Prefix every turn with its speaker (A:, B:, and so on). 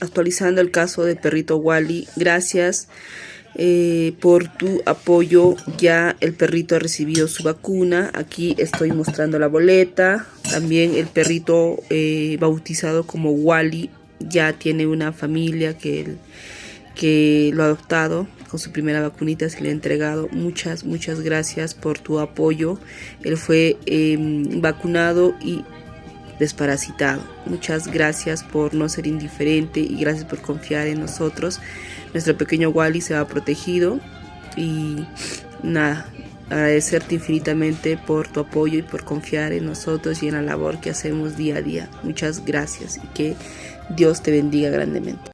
A: actualizando el caso del perrito Wally. Gracias por tu apoyo. Ya el perrito ha recibido su vacuna. Aquí estoy mostrando la boleta. También el perrito bautizado como Wally ya tiene una familia que lo ha adoptado. Con su primera vacunita se le ha entregado. Muchas gracias por tu apoyo. Él fue vacunado y desparasitado. Muchas gracias por no ser indiferente y gracias por confiar en nosotros. Nuestro pequeño Wally se va protegido y nada, agradecerte infinitamente por tu apoyo y por confiar en nosotros y en la labor que hacemos día a día. Muchas gracias y que Dios te bendiga grandemente.